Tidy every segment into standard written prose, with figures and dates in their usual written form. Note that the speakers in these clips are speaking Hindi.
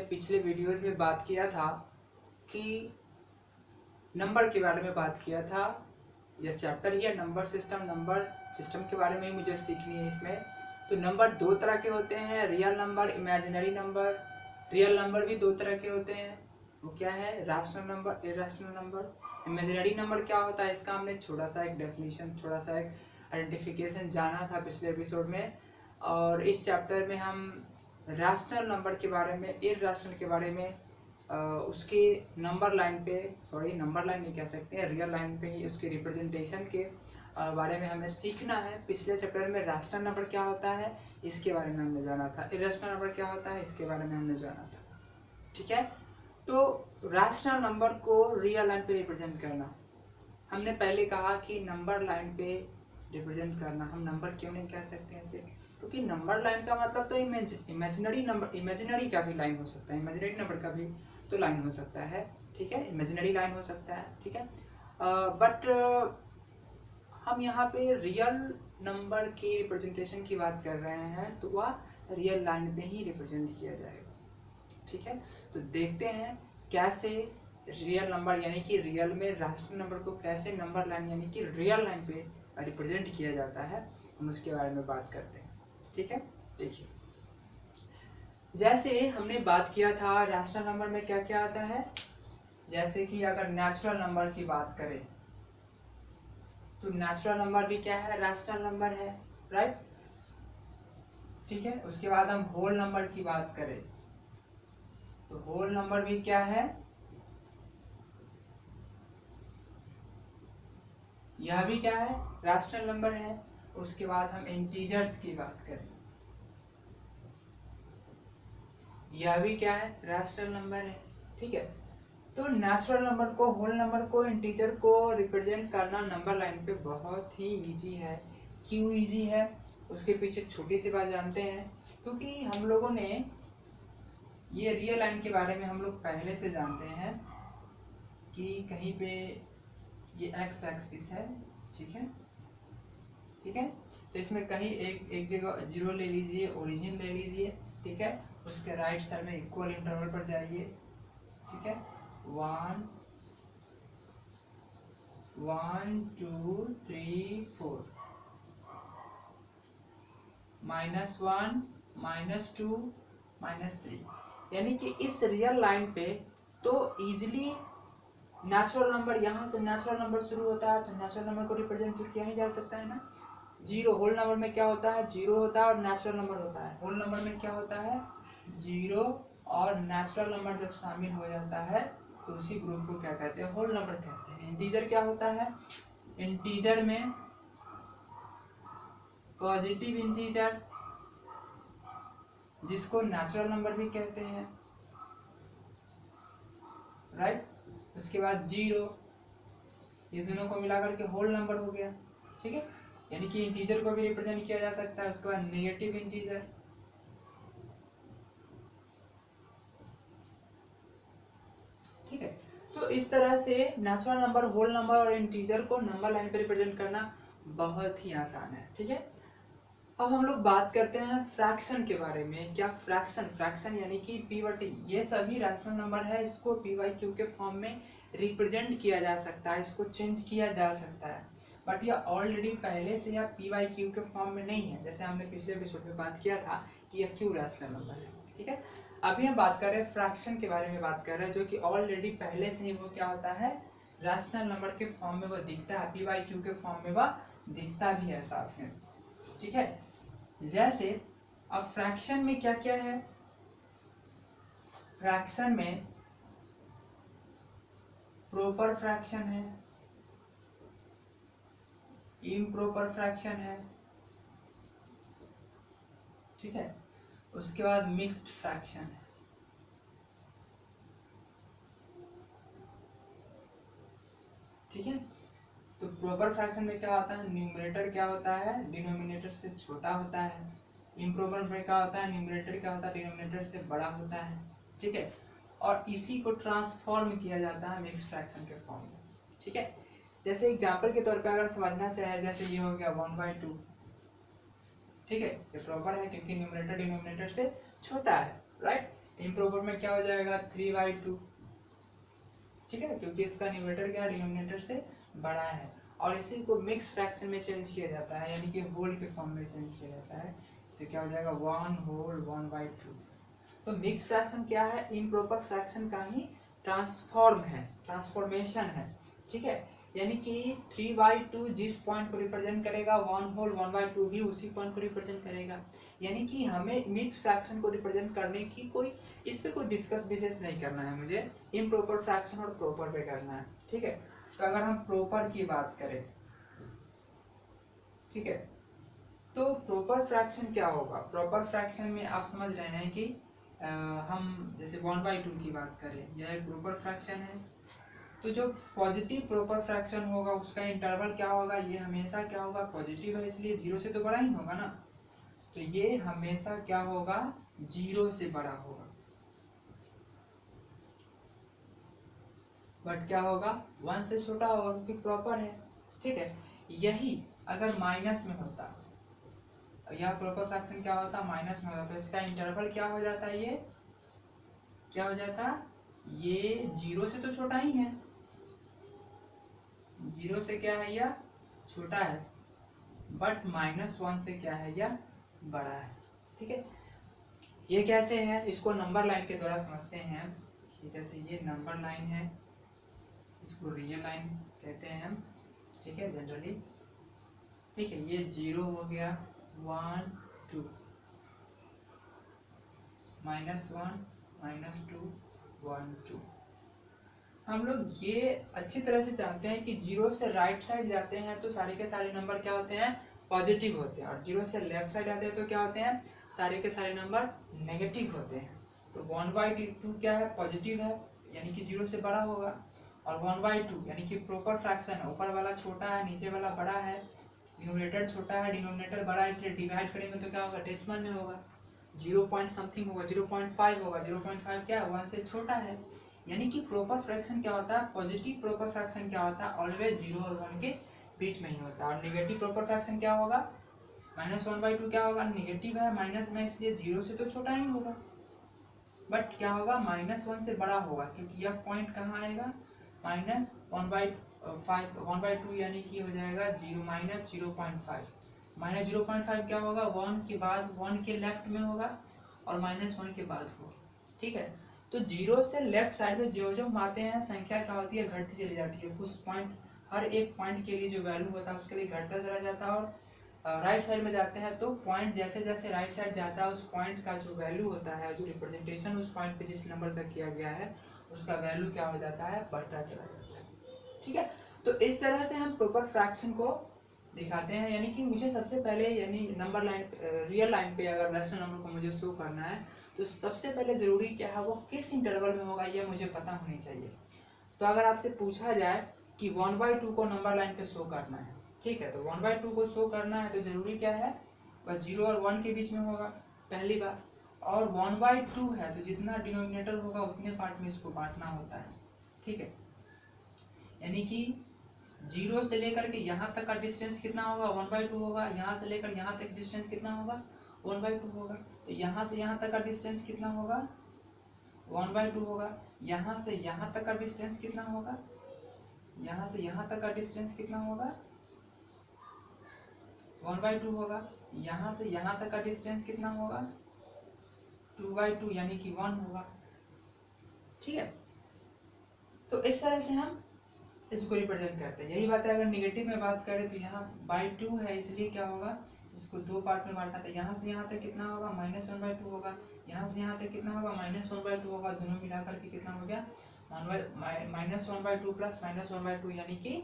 पिछले वीडियोस में बात किया था कि नंबर के बारे में बात किया था। यह चैप्टर ही है नंबर सिस्टम के बारे में ही मुझे सीखनी है इसमें। तो नंबर दो तरह के होते हैं, real number, imaginary number. Real number भी दो तरह के होते हैं, वो क्या है, rational number, irrational number. Imaginary number क्या होता है, इसका हमने छोटा सा एक डेफिनेशन, थोड़ा सा एक आइडेंटिफिकेशन जाना था पिछले एपिसोड में। और इस चैप्टर में हम रैशनल नंबर के बारे में, इरैशनल के बारे में, उसके नंबर लाइन पे, सॉरी नंबर लाइन नहीं कह सकते हैं, रियल लाइन पे ही उसके रिप्रेजेंटेशन के बारे में हमें सीखना है। पिछले चैप्टर में रैशनल नंबर क्या होता है इसके बारे में हमने जाना था, इरैशनल नंबर क्या होता है इसके बारे में हमने जाना था। ठीक है, तो रैशनल नंबर को रियल लाइन पे रिप्रेजेंट करना, हमने पहले कहा कि नंबर लाइन पे रिप्रेजेंट करना, हम नंबर क्यों नहीं कह सकते हैं इसे, क्योंकि नंबर लाइन का मतलब तो इमेजिनरी नंबर, इमेजिनरी का भी लाइन हो सकता है, इमेजिनरी नंबर का भी तो लाइन हो सकता है। ठीक है, इमेजिनरी लाइन हो सकता है। ठीक है, बट हम यहाँ पे रियल नंबर की रिप्रेजेंटेशन की बात कर रहे हैं, तो वह रियल लाइन पे ही रिप्रेजेंट किया जाएगा। ठीक है, तो देखते हैं कैसे रियल नंबर यानी कि रियल में रैशनल नंबर को कैसे नंबर लाइन यानी कि रियल लाइन पे रिप्रेजेंट किया जाता है, हम उसके बारे में बात करते हैं। ठीक है, देखिए जैसे हमने बात किया था रैशनल नंबर में क्या क्या आता है, जैसे कि अगर नेचुरल नंबर की बात करें तो नेचुरल नंबर भी क्या है, रैशनल नंबर है, राइट। ठीक है, उसके बाद हम होल नंबर की बात करें तो होल नंबर भी क्या है, यह भी क्या है, रैशनल नंबर है। उसके बाद हम इंटीजर्स की बात करें, यह भी क्या है, रैशनल नंबर है। ठीक है, तो नेचुरल नंबर को, होल नंबर को, इंटीजर को रिप्रेजेंट करना नंबर लाइन पे बहुत ही इजी है। क्यों इजी है, उसके पीछे छोटी सी बात जानते हैं, क्योंकि हम लोगों ने ये रियल लाइन के बारे में हम लोग पहले से जानते हैं कि कहीं पे ये एक्स एक्सिस है। ठीक है, ठीक है, तो इसमें कहीं एक जगह जीरो ले लीजिए, ओरिजिन ले लीजिए। ठीक है, उसके राइट साइड में इक्वल इंटरवल पर जाइए। ठीक है, 1 1 2 3 4 -1 -2 -3, यानी कि इस रियल लाइन पे तो इजिली नेचुरल नंबर, यहाँ से नेचुरल नंबर शुरू होता है तो नेचुरल नंबर को रिप्रेजेंट किया ही जा सकता है ना। जीरो, होल नंबर में क्या होता है, जीरो होता है और नेचुरल नंबर होता है। होल नंबर में क्या होता है, जीरो और नेचुरल नंबर जब शामिल हो जाता है तो उसी ग्रुप को क्या कहते हैं, होल नंबर कहते हैं। इंटीजर क्या होता है, इंटीजर में पॉजिटिव इंटीजर जिसको नेचुरल नंबर भी कहते हैं, राइट। उसके बाद जीरो, इस दोनों को मिलाकर के होल नंबर हो गया। ठीक है, यानी कि इंटीजर को भी रिप्रेजेंट किया जा सकता है। उसके बाद नेगेटिव इंटीजर, ठीक है। तो इस तरह से नेचुरल नंबर, होल नंबर और इंटीजर को नंबर लाइन पे रिप्रेजेंट करना बहुत ही आसान है। ठीक है, अब हम लोग बात करते हैं फ्रैक्शन के बारे में। क्या फ्रैक्शन, फ्रैक्शन यानी कि p/t, ये सभी रैशनल नंबर है, इसको p/q के फॉर्म में रिप्रेजेंट किया जा सकता है, इसको चेंज किया जा सकता है, बट यह ऑलरेडी पहले से यह p/q के फॉर्म में नहीं है। जैसे हमने पिछले एपिसोड में बात किया था कि यह q रैशनल नंबर है। ठीक है, अभी हम बात कर रहे हैं फ्रैक्शन के बारे में, बात कर रहे हैं जो कि ऑलरेडी पहले से ही वो क्या होता है, रैशनल नंबर के फॉर्म में वह दिखता है, p/q के फॉर्म में वह दिखता भी है साथ में। ठीक है, जैसे अब फ्रैक्शन में क्या क्या है, फ्रैक्शन में प्रॉपर फ्रैक्शन है, इम्प्रॉपर फ्रैक्शन है। ठीक है, उसके बाद मिक्स्ड फ्रैक्शन है। ठीक है, तो प्रॉपर फ्रैक्शन में क्या होता है, न्यूमरेटर क्या होता है, डिनोमिनेटर से छोटा होता है। इम्प्रॉपर में क्या होता है, न्यूमरेटर क्या होता है, डिनोमिनेटर से बड़ा होता है। ठीक है, और इसी को ट्रांसफॉर्म किया जाता है मिक्स्ड फ्रैक्शन के फॉर्म में। ठीक है, जैसे एग्जांपल के तौर पे अगर समझना चाहे, जैसे ये हो गया 1/2। ठीक है, ये प्रॉपर है क्योंकि न्यूमरेटर डिनोमिनेटर से छोटा है, राइट। इम्प्रॉपर में क्या हो जाएगा 3/2, ठीक है, क्योंकि इसका न्यूमरेटर क्या डिनोमिनेटर से बड़ा है। और इसी को मिक्स फ्रैक्शन में चेंज किया जाता है, यानी कि होल के फॉर्म में चेंज किया जाता है, तो क्या हो जाएगा 1/2। तो मिक्स फ्रैक्शन क्या है, इम्प्रॉपर फ्रैक्शन का ही ट्रांसफॉर्मेशन है, ठीक है। यानी कि 3/2 जिस पॉइंट को रिप्रेजेंट करेगा 1/2 भी उसी पॉइंट को रिप्रेजेंट करेगा। यानी कि हमें मिक्स फ्रैक्शन को रिप्रेजेंट करने की कोई इस पे कोई डिस्कस विशेष नहीं करना है, मुझे इम्प्रॉपर फ्रैक्शन और प्रॉपर पे करना है, ठीक है। तो अगर हम प्रॉपर की बात करें, ठीक है, तो प्रॉपर फ्रैक्शन क्या होगा। प्रॉपर फ्रैक्शन में आप समझ रहे हैं कि हम जैसे 1/2 की बात करें, यह एक प्रॉपर फ्रैक्शन है, तो जो पॉजिटिव प्रॉपर फ्रैक्शन होगा उसका इंटरवल क्या होगा, ये हमेशा क्या होगा पॉजिटिव है, इसलिए 0 से तो बड़ा ही होगा ना, तो ये हमेशा क्या होगा 0 से बड़ा होगा। बट क्या होगा 1 से छोटा होगा क्योंकि प्रॉपर है, ठीक है। यही अगर माइनस में होता, यह प्रॉपर फ्रैक्शन क्या होता माइनस में होता, तो इसका इंटरवल क्या हो जाता है, ये क्या हो जाता, ये 0 से तो छोटा ही है, 0 से क्या है यह छोटा है, बट -1 से क्या है यह बड़ा है, ठीक है। ये कैसे है, इसको नंबर लाइन के द्वारा समझते हैं कि जैसे ये नंबर लाइन है, इसको रियल लाइन कहते हैं हम, ठीक है जनरली, ठीक है। ये 0 हो गया, 1 2, -1 -2 1 2। हम लोग ये अच्छी तरह से जानते हैं कि 0 से राइट साइड जाते हैं तो सारे के सारे नंबर क्या होते हैं पॉजिटिव होते हैं, और 0 से लेफ्ट साइड आते हैं तो क्या होते हैं सारे के सारे नंबर नेगेटिव होते हैं। तो 1/2 क्या है पॉजिटिव है, यानी कि 0 से बड़ा होगा, और 1/2 यानी कि प्रॉपर फ्रैक्शन है, ऊपर वाला छोटा है नीचे वाला बड़ा है, न्यूमरेटर छोटा है डिनोमिनेटर बड़ा है, इसलिए डिवाइड करेंगे तो क्या होगा डेसिमल में होगा, 0 पॉइंट समथिंग होगा, 0.5 होगा, 0.5 क्या है 1 से छोटा है। यानी कि प्रॉपर फ्रैक्शन क्या होता है, पॉजिटिव प्रॉपर फ्रैक्शन क्या होता है ऑलवेज 0 और 1 के बीच में ही होता है, और नेगेटिव प्रॉपर फ्रैक्शन क्या होगा -1/2 क्या होगा नेगेटिव है, माइनस में, इसलिए 0 से तो छोटा ही होगा, बट क्या होगा -1 से बड़ा होगा, क्योंकि यह पॉइंट कहाँ आएगा -1/2 यानी कि हो जाएगा 0 -0.5 क्या होगा 1 के बाद 1 के लेफ्ट में होगा और -1 के बाद होगा, ठीक है। तो 0 से लेफ्ट साइड में जो जो हम आते हैं संख्या क्या होती है घटती चली जाती है, उस पॉइंट हर एक पॉइंट के लिए जो वैल्यू होता है उसके लिए घटता चला जाता है, और राइट साइड में जाते हैं तो पॉइंट जैसे जैसे राइट साइड जाता है उस पॉइंट का जो वैल्यू होता है, जो रिप्रेजेंटेशन उस पॉइंट पे जिस नंबर का किया गया है उसका वैल्यू क्या हो जाता है बढ़ता चला जाता है, ठीक है। तो इस तरह से हम प्रॉपर फ्रैक्शन को दिखाते हैं, यानी कि मुझे सबसे पहले यानी नंबर लाइन रियल लाइन पे अगर रैशनल नंबर को मुझे शो करना है तो सबसे पहले ज़रूरी क्या है वो किस इंटरवल में होगा ये मुझे पता होनी चाहिए। तो अगर आपसे पूछा जाए कि 1/2 को नंबर लाइन पे शो करना है, ठीक है, तो 1/2 को शो करना है तो ज़रूरी क्या है बस 0 और 1 के बीच में होगा पहली बात, और 1/2 है तो जितना डिनोमिनेटर होगा उतने पार्ट में इसको बांटना होता है, ठीक है। यानी कि 0 से लेकर के यहाँ तक का डिस्टेंस कितना होगा 1/2 होगा, यहाँ से लेकर यहाँ तक डिस्टेंस कितना होगा 1/2 होगा, तो यहाँ से यहाँ तक का डिस्टेंस कितना होगा 1/2 होगा, यहाँ से यहाँ तक का डिस्टेंस कितना होगा, यहाँ से यहाँ तक का डिस्टेंस कितना होगा 1/2 होगा, यहाँ से यहाँ तक का डिस्टेंस कितना होगा 2/2 यानी कि 1 होगा, ठीक है। तो इस तरह से हम इसको रिप्रेजेंट करते हैं। यही बात है अगर नेगेटिव में बात करें तो यहाँ /2 है इसलिए क्या होगा इसको दो पार्ट में बांटना था, यहाँ से यहाँ तक कितना होगा -1/2 होगा, यहाँ से यहाँ तक कितना होगा -1/2 होगा, दोनों मिलाकर के कितना हो गया -1/2 प्लस -1/2 यानी कि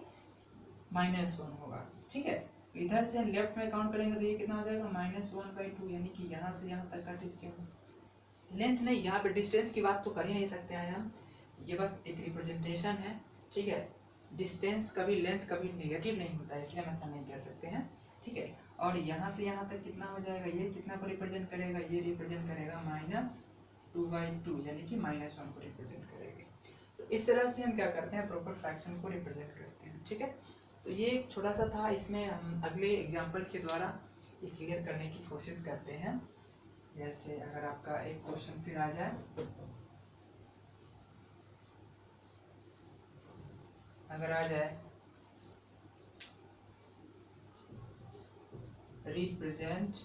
-1 होगा, ठीक है। इधर से लेफ्ट में काउंट करेंगे तो ये कितना हो जाएगा -1/2 यानी कि यहाँ से यहाँ तक का डिस्टेंस, लेंथ नहीं, यहाँ पे डिस्टेंस की बात तो कर ही नहीं सकते हैं हम, ये बस एक रिप्रेजेंटेशन है, ठीक है। डिस्टेंस कभी लेंथ कभी नेगेटिव नहीं होता है इसलिए हम ऐसा नहीं कह सकते हैं, ठीक है। और यहाँ से यहाँ तक कितना हो जाएगा, ये कितना को रिप्रेजेंट करेगा, ये रिप्रेजेंट करेगा -2/2 यानी कि -1 को रिप्रेजेंट करेगा। तो इस तरह से हम क्या करते हैं प्रॉपर फ्रैक्शन को रिप्रेजेंट करते हैं, ठीक है। तो ये एक छोटा सा था, इसमें हम अगले एग्जाम्पल के द्वारा ये क्लियर करने की कोशिश करते हैं। जैसे अगर आपका एक क्वेश्चन फिर आ जाए, अगर आ जाए represent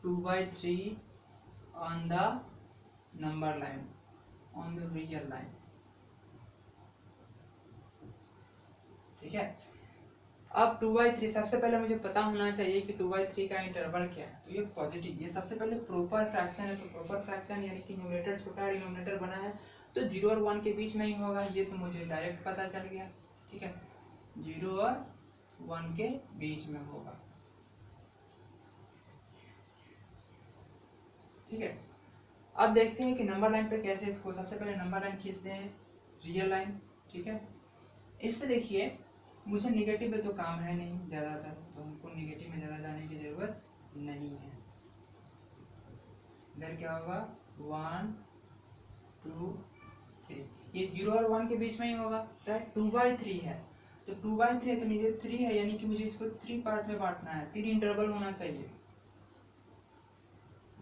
2/3 on the number line, on the real line, ठीक है। अब 2/3 सबसे पहले मुझे पता होना चाहिए कि 2/3 का इंटरवल क्या है। तो ये पॉजिटिव, ये सबसे पहले प्रॉपर फ्रैक्शन है, तो प्रॉपर फ्रैक्शन यानी कि न्यूमरेटर छोटा है डिनोमिनेटर बना है तो 0 और 1 के बीच में ही होगा, ये तो मुझे डायरेक्ट पता चल गया, ठीक है। 0 और 1 के बीच में होगा, ठीक है। अब देखते हैं कि नंबर लाइन पे कैसे इसको, सबसे पहले नंबर लाइन खींचते हैं रियल लाइन, ठीक है। इस पे देखिए मुझे निगेटिव में तो काम है नहीं ज़्यादातर, तो हमको निगेटिव में ज़्यादा जाने की ज़रूरत नहीं है। इधर क्या होगा 1 2 3, ये 0 और 1 के बीच में ही होगा, राइट। 2/3 है तो 2/3 है तो नीचे 3 है, यानी कि मुझे इसको 3 पार्ट में बांटना है, 3 इंटरवल होना चाहिए,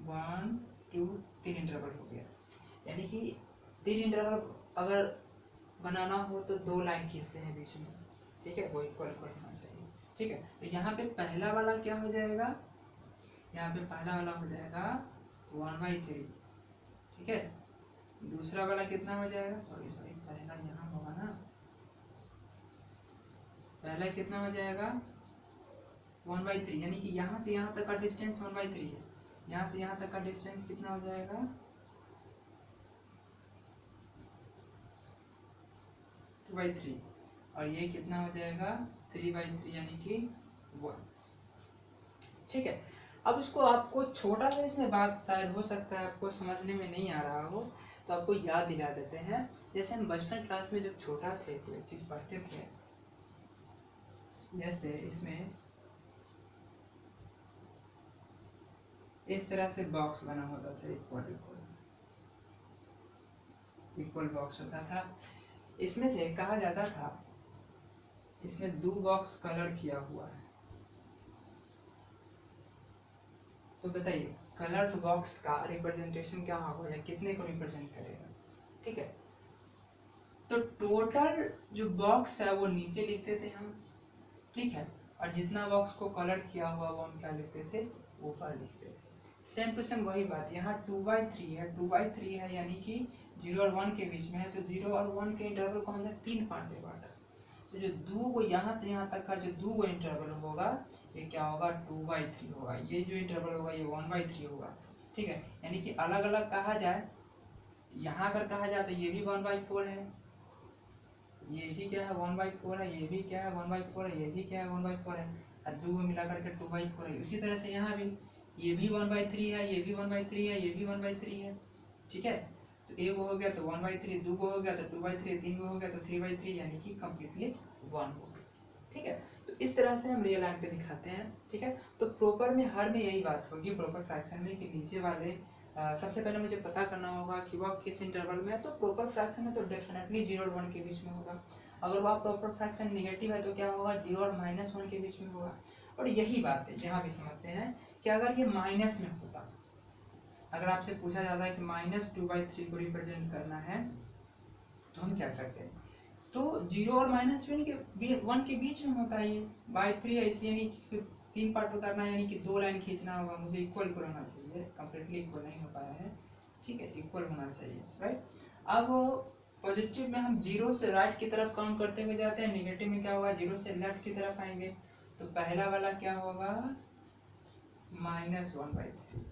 1 2 3 इंटरवल हो गया। यानी कि 3 इंटरवल अगर बनाना हो तो 2 लाइन खींचते हैं बीच में, ठीक है, वो इक्वल होना चाहिए, ठीक है। तो यहाँ पे पहला वाला क्या हो जाएगा, यहाँ पे पहला वाला हो जाएगा 1/3, ठीक है। दूसरा वाला कितना हो जाएगा, सॉरी पहला यहाँ होगा ना, पहला कितना हो जाएगा 1/3, यानी कि यहाँ से यहाँ तक का डिस्टेंस 1/3 है, यहाँ से यहाँ तक का डिस्टेंस कितना हो जाएगा 2/3, और ये कितना हो जाएगा 3/3 यानी कि 1, ठीक है। अब इसको आपको छोटा सा इसमें बात शायद हो सकता है आपको समझने में नहीं आ रहा हो, तो आपको याद दिला देते हैं। जैसे हम बचपन क्लास में जब छोटा थे तो एक चीज़ पढ़ते थे, जैसे इसमें इस तरह से बॉक्स बना होता था, इक्वल बॉक्स होता था। इसमें से कहा जाता था इसमें 2 बॉक्स कलर किया हुआ है, तो बताइए कलर्ड बॉक्स का रिप्रेजेंटेशन क्या होगा या कितने को रिप्रेजेंट करेगा, ठीक है। तो टोटल जो बॉक्स है वो नीचे लिखते थे हम, ठीक है, और जितना बॉक्स को कलर किया हुआ वो हम क्या लिखते थे, ऊपर लिखते थे। सेम टू सेम वही बात यहाँ 2/3 है, 2/3 है यानी कि 0 और 1 के बीच में है, तो 0 और 1 के इंटरवल को हमने 3 पार्ट में बांटा, तो जो 2 को यहाँ से यहाँ तक का जो 2 को इंटरवल होगा ये क्या होगा 2/3 होगा, ये जो इंटरवल होगा ये 1/3 होगा, ठीक है। यानी कि अलग अलग कहा जाए, यहाँ अगर कहा जाए तो ये भी 1/4 है, ये भी क्या है 1/4 है, ये भी क्या है 1/4 है, ये भी क्या है 1/4 है, और 2 को मिला करके 2/4 है। उसी तरह से यहाँ भी ये भी 1/3 है, ये भी 1/3 है, ये भी 1/3 है, ठीक है। तो एक हो गया तो 1/3, 2 को हो गया तो 2/3, 3 को हो गया तो 3/3, यानी कि कम्प्लीटली 1 हो गया, ठीक है। तो इस तरह से हम रियल लाइन पे दिखाते हैं, ठीक है। तो प्रॉपर में हर में यही बात होगी, प्रॉपर फ्रैक्शन में, कि नीचे वाले सबसे पहले मुझे पता करना होगा कि वह किस इंटरवल में है। तो प्रॉपर फ्रैक्शन में तो डेफिनेटली 0 और 1 के बीच में होगा, अगर वह प्रॉपर फ्रैक्शन निगेटिव है तो क्या होगा 0 और -1 के बीच में होगा। और यही बात है यहाँ भी समझते हैं कि अगर ये माइनस में होता, अगर आपसे पूछा जाता है कि -2/3 को रिप्रेजेंट करना है तो हम क्या करते हैं, तो 0 और -1 के बीच में होता है, ये बाई 3 है इसलिए नहीं इसको 3 पार्ट में करना है, यानी कि 2 लाइन खींचना होगा, मुझे इक्वल होना चाहिए, कम्प्लीटली इक्वल नहीं हो पाया है, ठीक है, इक्वल होना चाहिए, राइट। अब पॉजिटिव में हम 0 से राइट की तरफ काउंट करते हुए जाते हैं, निगेटिव में क्या होगा 0 से लेफ्ट की तरफ आएंगे, तो पहला वाला क्या होगा -1/3,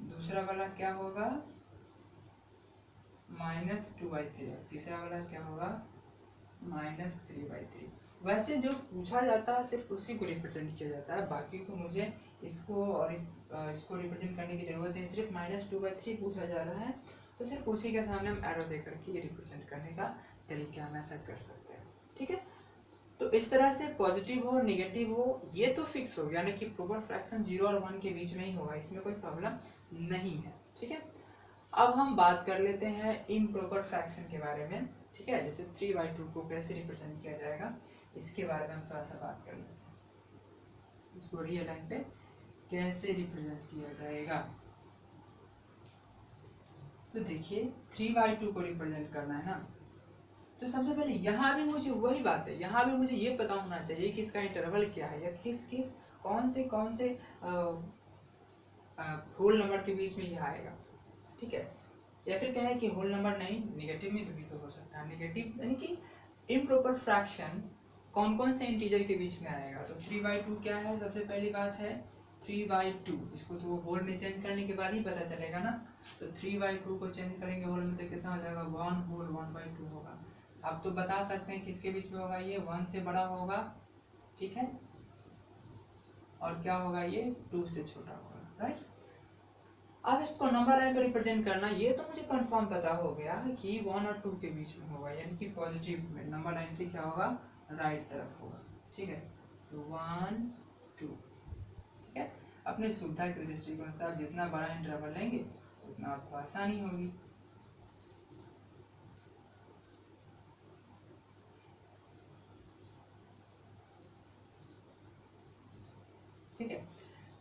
दूसरा वाला क्या होगा -2/3, तीसरा वाला क्या होगा -3/3। वैसे जो पूछा जाता है सिर्फ उसी को रिप्रेजेंट किया जाता है, बाकी को मुझे इसको और इसको रिप्रेजेंट करने की जरूरत है। सिर्फ -2/3 पूछा जा रहा है तो सिर्फ उसी के सामने हम एरो दे करके ये रिप्रेजेंट करने का तरीका हम ऐसा कर सकते हैं, ठीक है। तो इस तरह से पॉजिटिव हो नेगेटिव हो ये तो फिक्स हो गया, यानी कि प्रॉपर फ्रैक्शन 0 और 1 के बीच में ही होगा, इसमें कोई प्रॉब्लम नहीं है, ठीक है। अब हम बात कर लेते हैं इम्प्रॉपर फ्रैक्शन के बारे में, ठीक है। ठीक है। जैसे 3/2 को कैसे रिप्रेजेंट किया जाएगा इसके बारे में हम थोड़ा सा बात कर लेते हैं। इसको रियल लाइन पे कैसे रिप्रेजेंट किया जाएगा, तो देखिए 3/2 को रिप्रेजेंट करना है ना, तो सबसे पहले यहाँ भी मुझे वही बात है, यहाँ भी मुझे ये पता होना चाहिए कि इसका इंटरवल क्या है या किस कौन से होल नंबर के बीच में ये आएगा, ठीक है। या फिर क्या है कि होल नंबर नहीं, नेगेटिव में भी तो हो सकता है, नेगेटिव यानी कि इम्प्रॉपर फ्रैक्शन कौन कौन से इंटीजर के बीच में आएगा। तो 3/2 क्या है, सबसे पहली बात है 3/2, इसको तो होल में चेंज करने के बाद ही पता चलेगा ना। तो 3/2 को चेंज करेंगे होल में तो कितना हो जाएगा, 1 होल 1/2 होगा। आप तो बता सकते हैं किसके बीच में होगा, ये 1 से बड़ा होगा, ठीक है, और क्या होगा, ये 2 से छोटा होगा, राइट। अब इसको नंबर लाइन पर रिप्रेजेंट करना, ये तो मुझे कंफर्म पता हो गया कि 1 और 2 के बीच में होगा, यानी कि पॉजिटिव में नंबर लाइन की क्या होगा, राइट तरफ होगा, ठीक है। तो 1 2, ठीक है। अपने सुविधा के दृष्टिकोण से आप जितना बड़ा इंटरवल लेंगे उतना आपको आसानी होगी। ठीक है,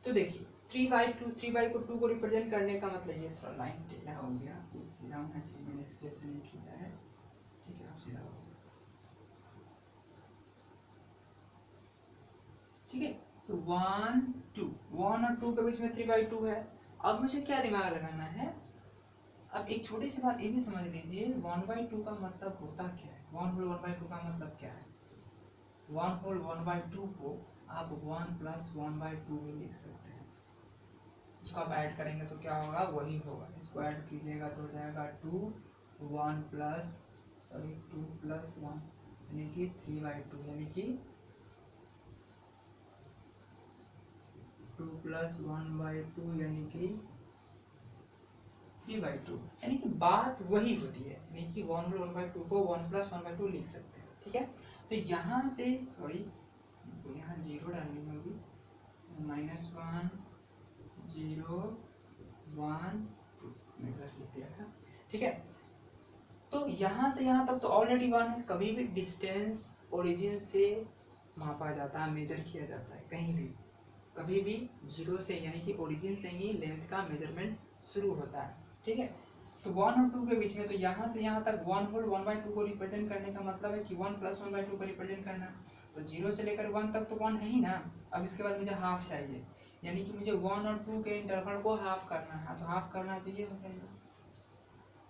तो देखिए 3/2 को रिप्रेजेंट करने का मतलब ये थोड़ा लाइन टेढ़ा हो गया, सीधा होना चाहिए, मैंने स्केल से नहीं खींचा है, ठीक है, आप सीधा हो, ठीक है। तो 1 2, 1 और 2 के बीच में 3/2 है। अब मुझे क्या दिमाग लगाना है, अब एक छोटी सी बात ये भी समझ लीजिए, 1/2 का मतलब होता क्या है, 1 होल 1/2 का मतलब क्या है। 1 होल 1/2 को आप 1 + 1/2 भी लिख सकते हैं, इसको आप ऐड करेंगे तो क्या होगा, वही होगा, इसको ऐड कीजिएगा तो हो जाएगा 2 1 + 2 + 1 यानी कि 3/2, यानी कि 2 + 1/2 यानी कि 3/2, यानी कि बात वही होती है, यानी कि 1 होल 1/2 को 1 + 1/2 लिख सकते हैं, ठीक है। तो यहाँ से सॉरी यहाँ 0 डालनी होगी, -1 0 1 2 मैं गलत लिख दिया था, ठीक है। तो यहाँ से यहाँ तक तो ऑलरेडी 1 है, कभी भी डिस्टेंस ओरिजिन से मापा जाता है, मेजर किया जाता है, कहीं भी कभी भी 0 से यानी कि ओरिजिन से ही लेंथ का मेजरमेंट शुरू होता है, ठीक है। तो 1 और 2 के बीच में, तो यहाँ से यहाँ तक 1 होल 1/2 को रिप्रेजेंट करने का मतलब है कि 1 + 1/2 को रिप्रेजेंट करना, तो 0 से लेकर 1 तक तो 1 है ही ना। अब इसके बाद मुझे हाफ चाहिए, यानी कि मुझे 1 और 2 के इंटरवल को हाफ करना है, तो हाफ करना है तो ये हो जाएगा,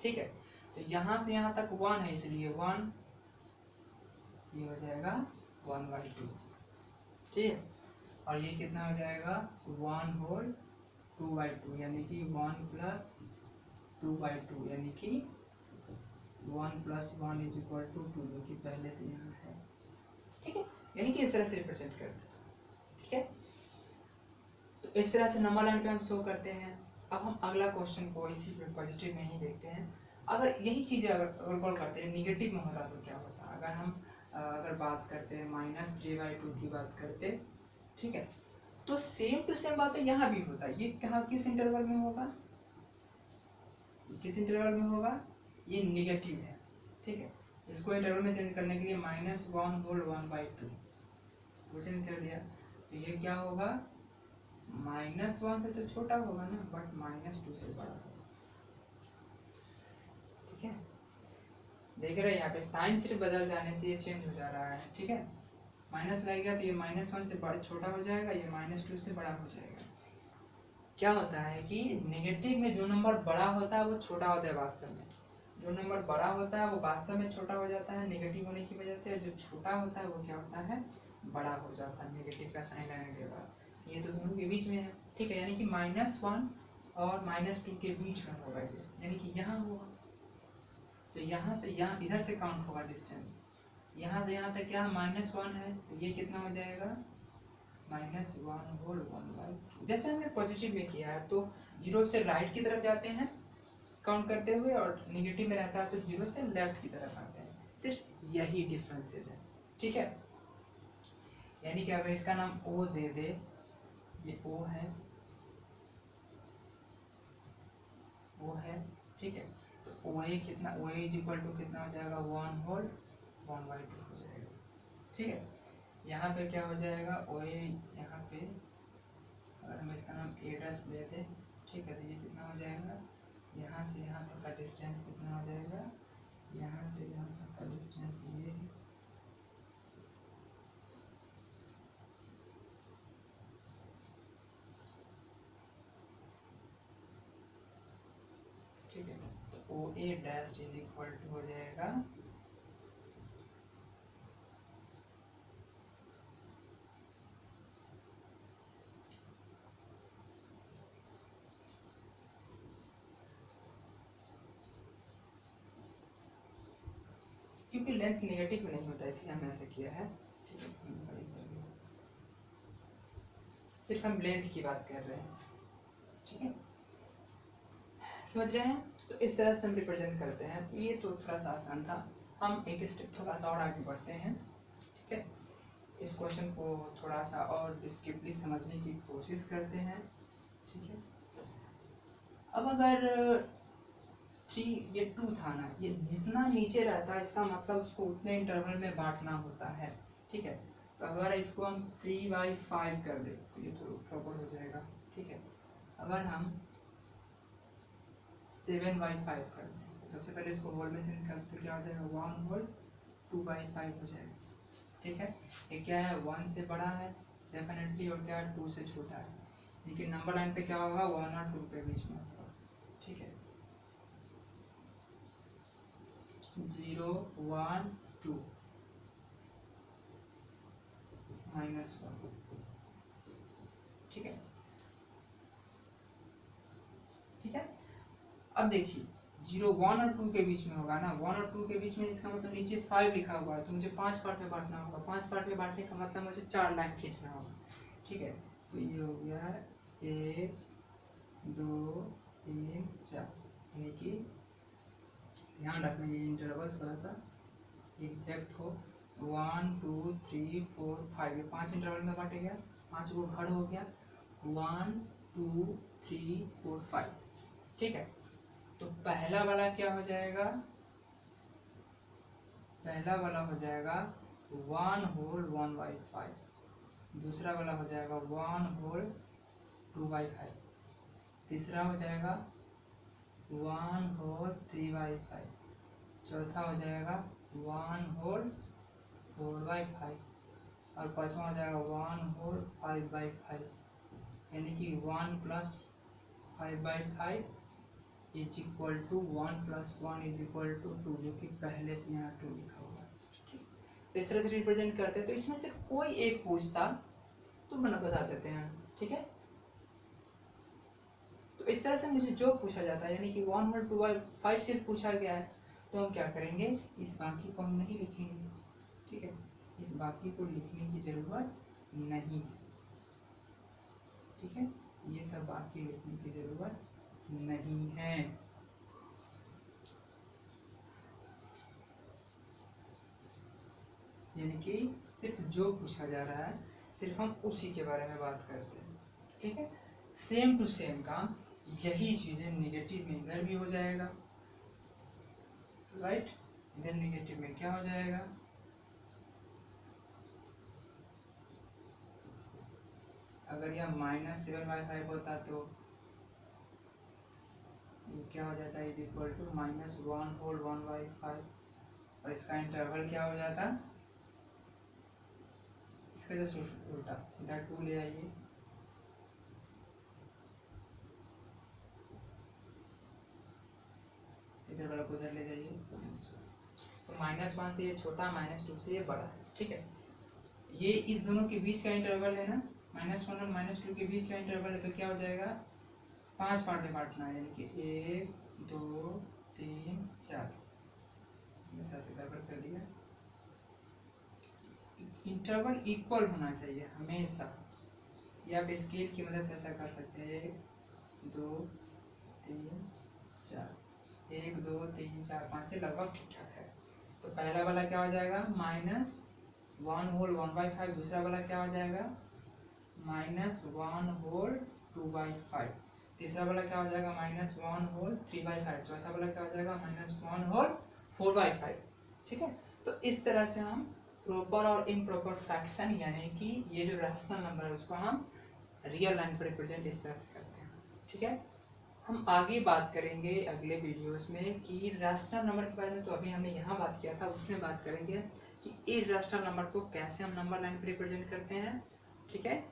ठीक है। तो यहाँ से यहाँ तक 1 है, इसलिए 1 ये हो जाएगा 1/2, ठीक है। और ये कितना हो जाएगा, 1 होल 2/2 यानी कि 1 + 2/2 यानी कि 1 + 1 = 2, जो कि पहले से यहाँ है, ठीक है। यानी कि इस तरह से रिप्रेजेंट करते हैं, ठीक है। तो इस तरह से नंबर लाइन पे हम शो करते हैं। अब हम अगला क्वेश्चन को इसी पे पॉजिटिव में ही देखते हैं। अगर यही चीज़ें अगर कॉल करते हैं निगेटिव में होता तो क्या होता, अगर हम अगर बात करते हैं -3/2 की बात करते, ठीक है, तो सेम टू सेम बात यहाँ भी होता है। ये कहाँ किस इंटरवल में होगा, किस इंटरवल में होगा, ये निगेटिव है, ठीक है। इसको इंटरवल में चेंज करने के लिए -1 होल 1/2 वो चेंज कर दिया, तो ये क्या होगा, -1 से तो छोटा होगा ना, बट -2 से बड़ा होगा, ठीक है। देख रहे हैं यहाँ पे साइन सिर्फ बदल जाने से ये चेंज हो जा रहा है, ठीक है। माइनस लगेगा तो ये -1 से बड़ा छोटा हो जाएगा, ये -2 से बड़ा हो जाएगा। क्या होता है कि नेगेटिव में जो नंबर बड़ा होता है वो छोटा होता है वास्तव में, जो नंबर बड़ा होता है वो वास्तव में छोटा हो जाता है नेगेटिव होने की वजह से, जो छोटा होता है वो क्या होता है, बड़ा हो जाता है नेगेटिव का साइन लगने के बाद। ये तो दोनों के बीच में है, ठीक है, यानी कि -1 और -2 के बीच में होगा ये, यानी कि यहाँ होगा। तो यहाँ से यहाँ इधर से काउंट होगा डिस्टेंस, यहाँ से यहाँ तक क्या -1 है, तो ये कितना हो जाएगा, -1 होल 1/2। जैसे हमने पॉजिटिव में किया है तो 0 से राइट की तरफ जाते हैं काउंट करते हुए, और निगेटिव में रहता है तो 0 से लेफ्ट की तरफ आते हैं, सिर्फ यही डिफरेंसेस है, ठीक है। यानी कि अगर इसका नाम O दे दे, ये O है, ठीक है, तो ओ ए कितना, ओ ए इज इक्वल टू कितना हो जाएगा 1 होल 1/2 हो जाएगा। ठीक है, यहाँ पे क्या हो जाएगा ओ ए, यहाँ पे अगर हम इसका नाम ए डैश दे दें, ठीक है, तो ये कितना हो जाएगा, यहाँ से यहाँ तक का डिस्टेंस कितना हो जाएगा, यहाँ से यहाँ तक का डिस्टेंस ये है, ठीक है। तो ओ ए डैश इज इक्वल टू हो जाएगा क्योंकि लेंथ नेगेटिव नहीं होता इसलिए हमने ऐसा किया है। ठीक है, सिर्फ हम लेंथ की बात कर रहे हैं। ठीक है, समझ रहे हैं? तो इस तरह से हम रिप्रेजेंट करते हैं। तो ये तो थोड़ा सा आसान था। हम एक स्टेप थोड़ा सा और आगे बढ़ते हैं। ठीक है, इस क्वेश्चन को थोड़ा सा और डिस्क्रिप्टली समझने की कोशिश करते हैं। ठीक है, अब अगर 3 ये 2 था ना, ये जितना नीचे रहता है इसका मतलब उसको उतने इंटरवल में बांटना होता है। ठीक है, तो अगर इसको हम 3/5 कर दे तो ये तो प्रॉपर हो जाएगा। ठीक है, अगर हम 7/5 कर दें तो सबसे पहले इसको होल में चेंज करते तो क्या हो जाएगा 1 होल 2/5 हो जाएगा। ठीक है, ये क्या है 1 से बड़ा है डेफिनेटली, और क्या है 2 से छोटा है, लेकिन नंबर लाइन पे क्या होगा 1 और 2 के बीच में होगा। ठीक है, 0 1 2 -1। ठीक है, ठीक है, अब देखिए 0 1 और 2 के बीच में होगा ना, 1 और 2 के बीच में, इसका मतलब नीचे 5 लिखा हुआ है तो मुझे 5 पार्ट में बांटना होगा। 5 पार्ट में बांटने का मतलब मुझे 4 लाइन खींचना होगा। ठीक है, तो ये हो गया है 1 2 3 4, यानी कि ध्यान रखना ये इंटरवल थोड़ा सा एग्जैक्ट हो। 1 2 3 4 5 ये 5 इंटरवल में बांटे गया, 5 को घर हो गया 1 2 3 4 5। ठीक है, तो पहला वाला क्या हो जाएगा, पहला वाला हो जाएगा 1 होल 1/5, दूसरा वाला हो जाएगा 1 होल 2/5, तीसरा हो जाएगा 1 होल 3/5, चौथा हो जाएगा 1 होल 4/5, और पाँचवा हो जाएगा 1 होल 5/5, यानी कि 1 + 5/5 is equal to 1 + 1 is equal to 2, जो कि पहले से यहाँ 2 लिखा हुआ है। ठीक, तो इस तरह से रिप्रेजेंट करते हैं। तो इसमें से कोई एक पूछता तो बता देते हैं। ठीक है, तो इस तरह से मुझे जो पूछा जाता है, यानी कि 1 होल 2/5 से पूछा गया है, तो हम क्या करेंगे, इस बाकी को हम नहीं लिखेंगे। ठीक है, इस बाकी को लिखने की जरूरत नहीं है। ठीक है, ये सब बाकी लिखने की जरूरत नहीं है। यानी कि सिर्फ जो पूछा जा रहा है सिर्फ हम उसी के बारे में बात करते हैं। ठीक है, सेम टू सेम काम यही चीजें नेगेटिव में इधर भी हो जाएगा। राइट, इधर नेगेटिव में क्या हो जाएगा, अगर यह -7/5 होता तो ये क्या हो जाता है, इज इक्वल टू -1 होल 1/5, और इसका इंटरवल क्या हो जाता, इसका जस्ट उल्टा, इधर 2 ले आइए, इधर वाला को उधर ले जाइए, तो -1 से ये छोटा, -2 से ये बड़ा। ठीक है, ये इस दोनों के बीच का इंटरवल है ना, -1 और -2 के बीच का इंटरवल है, तो क्या हो जाएगा 5 पार्ट में बांटना है, यानी कि 1 2 3 4, ऐसा से गड़बड़ कर दिया। इंटरवल इक्वल होना चाहिए हमेशा, या आप स्केल की मदद से ऐसा कर सकते हैं, 1 2 3 4, 1 2 3 4 5 से लगभग ठीक ठाक है। तो पहला वाला क्या हो जाएगा -1 होल 1/5, दूसरा वाला क्या हो जाएगा -1 होल 2/5, तीसरा वाला क्या हो जाएगा -1 होल 3/5, चौथा वाला क्या हो जाएगा -1 होल 4/5। ठीक है, तो इस तरह से हम प्रॉपर और इम्प्रॉपर फ्रैक्शन यानी कि ये जो रैशनल नंबर है उसको हम रियल लाइन पर रिप्रेजेंट इस तरह से करते हैं। ठीक है, हम आगे बात करेंगे अगले वीडियोस में कि रैशनल नंबर के बारे में। तो अभी हमने यहाँ बात किया था, उसमें बात करेंगे कि इर्रेशनल नंबर को कैसे हम नंबर लाइन पर रिप्रेजेंट करते हैं। ठीक है।